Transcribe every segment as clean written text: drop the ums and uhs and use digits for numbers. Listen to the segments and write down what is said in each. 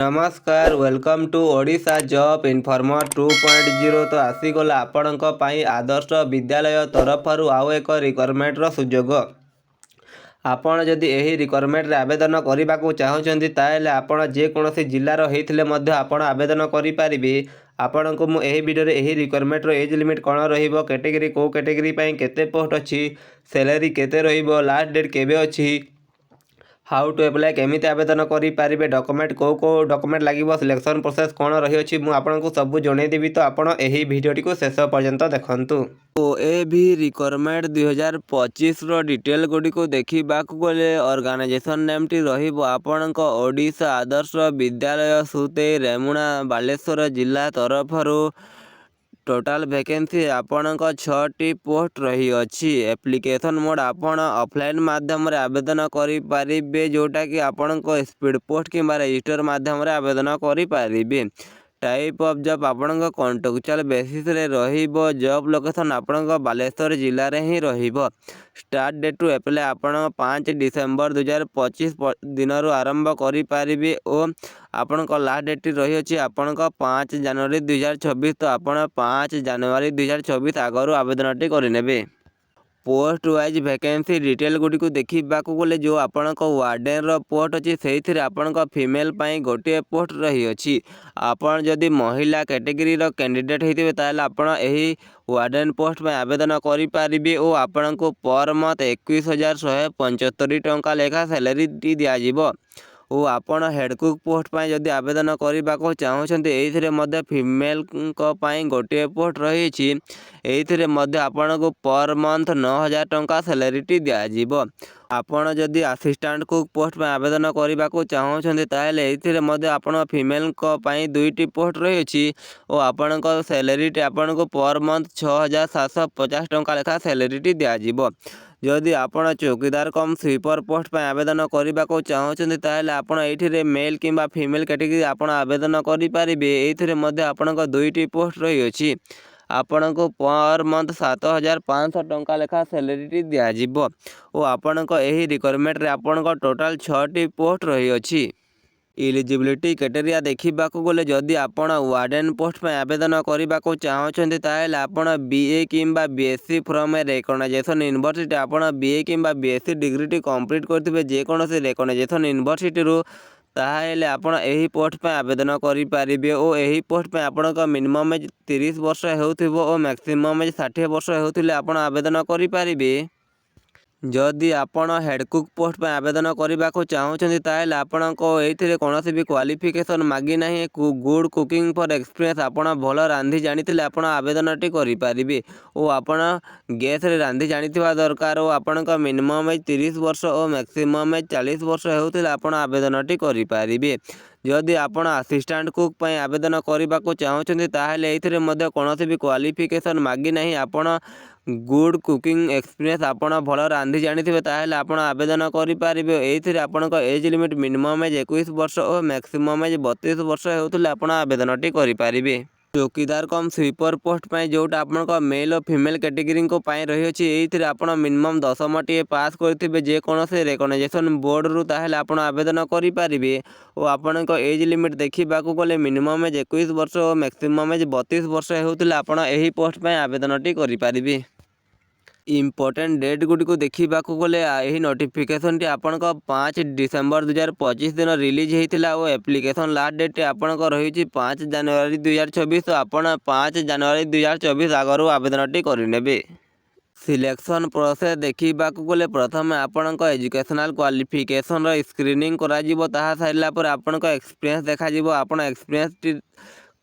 नमस्कार welcome to Odisha job informer 2.0 तो आसीगला आपणक पई आदर्श विद्यालय तरफरु आउ एक रिक्वायरमेंट सुजोग। आपण जदि एही रिक्वायरमेंट रे आवेदन करने को चाहते ताले आपण जेकोसी जिलार होइथिले मध्य आपण आवेदन करि परिबे। आपण को मु एही वीडियो रे एही रिक्वायरमेंट रो एज लिमिट कोन रहिबो, कैटेगरी को कैटेगरी पई केते पोस्ट अछि, सैलरी केते रहिबो, लास्ट डेट केबे अछि, हाउ टू एप्लाय केमिति आवेदन करि पारिबे, डॉक्यूमेंट को डॉक्यूमेंट लागिबो, सिलेक्शन प्रोसेस कोन रही अछि मु आपनको सब जणै देबी। तो आपण एही वीडियोटी को शेष पर्यंत देखंतु। ओएभी रिक्वायरमेंट 2025 रो डिटेल गुडी को देखिबाक गले ऑर्गेनाइजेशन नेम टी रहिबो आपणक ओडिशा आदर्श विद्यालय सुते रेमुणा बालेश्वर जिला तरफरु। टोटाल वैकेंसी आपणक 6टी पोस्ट रही अछि। एप्लिकेशन मोड आपण ऑफलाइन माध्यम रे आवेदन करि पारिबे, जोटा कि आपणक स्पीड पोस्ट किंबा रजिस्टर माध्यम रे आवेदन करि पारिबे। टाइप ऑफ जॉब आपणक कॉन्ट्रैक्चुअल बेसिस रे रहिबो। जॉब लोकेशन आपणक बालेश्वर जिला रे ही रहिबो। स्टार्ट डेट टू एप्लाई आपण 5 डिसेंबर 2025 दिन रु आरंभ करि पारिबे ओ आपणक लास्ट डेट रही अछि आपणक 5 जनवरी 2024। तो आपण 5 जनवरी 2024 आगरु आवेदनटी करिनेबे। पोस्ट वाइज वैकेंसी डिटेल गुडी को देखिबा को गले जो आपणक वार्डन रो पोस्ट अछि सेहिथिरे आपणक फीमेल पई गोटे पोस्ट रही अछि। आपण जदि महिला कैटेगरी रो कैंडिडेट हेतिबे ताले आपण एही वार्डन पोस्ट में आवेदन करि पारिबे ओ आपणको पर मंथ 21,175 टंका लेखा सैलरी टी दिया जिवो। ओ आपण हेड कुक पोस्ट पई जदि आवेदन करिबा को चाहउछन्ते एथिरे मध्ये फीमेल को पई गोटे पोस्ट रही अछि। एथिरे मध्ये आपणको पर मंथ 9,000 टंका सैलरी टी दिया जिवो। आपण जदि असिस्टेंट कुक पोस्ट में आवेदन करिबा को चाहउछन्ते ताले एथिरे मध्ये आपण फीमेल को पई दुईटी पोस्ट रही अछि ओ आपणको सैलरी टी आपणको पर मंथ 6,750 टंका लेखा सैलरी टी दिया जिवो। जदि आपण चौकीदार कम स्वीपर पोस्ट पर आवेदन करिबा को चाहउछन्ते ताले आपण एथिरे मेल किंबा फीमेल कैटेगरी आपण आवेदन करि पारिबे। एथिरे मध्ये आपणको दुईटी पोस्ट रही अछि। आपणको पर मंथ 7,500 टंका लेखा सैलरी टी दिया जिवो ओ आपणको एही रिक्वायरमेंट रे आपणको टोटल 6टी पोस्ट रही अछि। इलिजिबिलिटी क्राइटेरिया देखिबा को गले जदि आपण वार्डन पोस्ट पे आवेदन करिबा को चाहउछन्ते ताले आपण बीए किंबा BSc from a recognization university आपण बीए किंबा बीएससी डिग्री टी कंप्लीट करथिबे जे कोनोसी रिकॉग्नाइजेशन यूनिवर्सिटी रु ताहेले आपण एही पोस्ट पे आवेदन करि पारिबे ओ एही पोस्ट पे आपण का मिनिमम एज 30 वर्ष हेउथिबो ओ मैक्सिमम एज 60 वर्ष हेउथिले आपण आवेदन करि पारिबे। जदि आपण हेड कुक पोस्ट पे आवेदन करिबा को चाहउछन्ते ताहेले आपणको एथिरे कोनोसी भी क्वालिफिकेशन मागी नाही। गुड कुकिंग फॉर एक्सपीरियंस आपण भलो रांधी जानिथिले आपण आवेदनटी करि पारिबे ओ आपण गैस रे रांधी जानिथिबा दरकार ओ आपणको मिनिमम एज 30 वर्ष ओ मैक्सिमम एज 40 वर्ष हेउथिले आपण आवेदनटी करि पारिबे। जदि आपण असिस्टेंट कुक पई आवेदन करिबा को चाहउछन्ते ताहेले एथिरे मध्ये कोनोसी भी क्वालिफिकेशन मागी नाही। आपण गुड कुकिंग एक्सपीरियंस आपण भलो रांधी जानिथिबे ताहेले आपण आवेदन करि पारिबे। एथिरे आपणको एज लिमिट मिनिमम एज 21 वर्ष ओ मैक्सिमम एज 32 वर्ष हेउथिले आपण आवेदनटी करि पारिबे। चौकीदार कम स्वीपर पोस्ट पई जोटा आपणको मेल और फीमेल कैटेगरी को पई रही अछि। एथिरे आपण मिनिमम 10 टी पास करथिबे जे कोनोसी रिकॉग्नाइजेशन बोर्ड रु ताहेले आपण आवेदन करि पारिबे ओ आपणको एज लिमिट देखिबा को गले मिनिमम एज 21 वर्ष ओ मैक्सिमम एज 32 वर्ष हेउथिले आपण एही पोस्ट पई आवेदनटी करि पारिबे। इम्पोर्टेंट डेट गुडी को देखिबा को गले एही नोटिफिकेशन टी आपणक 5 डिसेंबर 2025 दिन रिलीज हेतिला ओ एप्लिकेशन लास्ट डेट आपणक रही 5 जनवरी 2024। तो आपण 5 जनवरी 2024 आगरु आवेदनटी करिनेबे। सिलेक्शन प्रोसेस देखिबा को गले प्रथम आपणक एजुकेशनल क्वालिफिकेशन रो स्क्रीनिंग करा जिवो। ताहा साइला पर आपणक एक्सपीरियंस देखा जिवो। आपण एक्सपीरियंस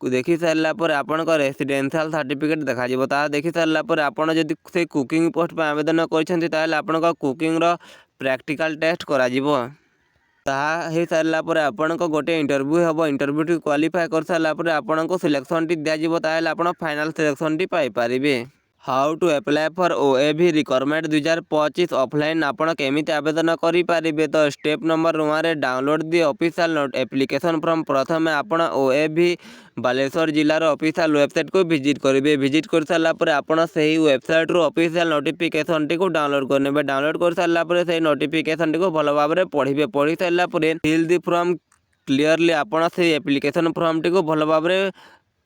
को देखि सारला पर आपणक रेसिडेंशियल सर्टिफिकेट देखा जिवो। ता देखि सारला पर आपण जदि से कुकिंग पोस्ट पे आवेदन करछन्ती ताले आपणक कुकिंग रो प्रैक्टिकल टेस्ट करा जिवो। ताहा हे सारला पर आपणक गोटे इंटरव्यू हेबो। इंटरव्यू टी क्वालिफाई कर सारला पर आपणक सिलेक्शन टी दिया जिवो। ताले आपण फाइनल सिलेक्शन टी पाई पारिबे। How to apply for OAV requirement 2025 offline आपण केमिति आवेदन करि पारिबे। तो स्टेप नंबर 1 रे download the official note application from प्रथम आपण ओएवी बालेश्वर जिलार ऑफिशियल वेबसाइट को विजिट करेंगे। विजिट कर सारा पर आपण से वेबसाइट रू ऑफिशियल नोटिफिकेशन टी को डाउनलोड करने। डाउनलोड कर सारा पर से नोटिफिकेशन टी को भल भाव में पढ़े। पढ़ी सारा फिल दी फॉर्म क्लीयरली आपण से एप्लिकेशन फॉर्म टी को भल भाव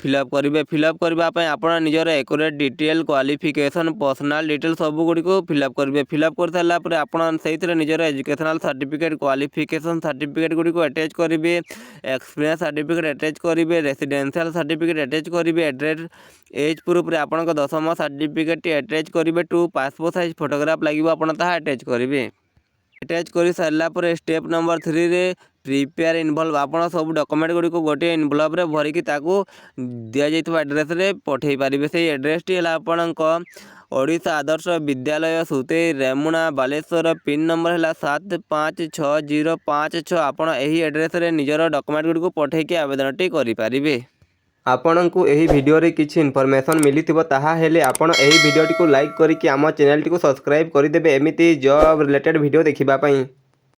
फिलअप करेंगे। फिलअप करने आप निजर accurate detail qualification personal detail सबुगुड़ी को फिलअप करेंगे। फिलअप कर सारापर आपड़ से निजर एजुकेशनल सर्टिफिकेट क्वालिफिकेशन सर्टिफिकेट गुड़ी को अटैच करेंगे। एक्सपीरियंस सर्टिफिकेट अटैच करेंगे। रेसिडेंशियल सर्टिफिकेट अटैच करेंगे। एड्रेस एज प्रूफ रे आपण 10th सर्टिफिकेट अटैच करेंगे। 2 पासपोर्ट साइज फोटोग्राफ लगे आपड़ अटैच करेंगे। अटैच कर सारापर स्टेप नंबर 3 रे प्रिपेयर इनवल्व आपड़ सब डॉक्यूमेंट गुड़ी को गोटे इनवल्व रे भरिकी ताकू दिया जाइथिबा एड्रेस रे पठेई पारिबे। से एड्रेस टी हला आपणक ओडिशा आदर्श विद्यालय सुतेई रेमुणा बालेश्वर पिन नंबर है 756056। आपड़ एही एड्रेस रे निजर डॉक्यूमेंट गुड़ी को पठेकी आवेदन टी करि पारिबे। आपनकु एही वीडियो रे किछि इन्फॉर्मेशन मिलिथिबो ताहा हेले आपण एही वीडियो टी को लाइक करिकि आम चैनल टी को सब्सक्राइब करिदेबे एमिति जॉब रिलेटेड वीडियो देखिबा पई।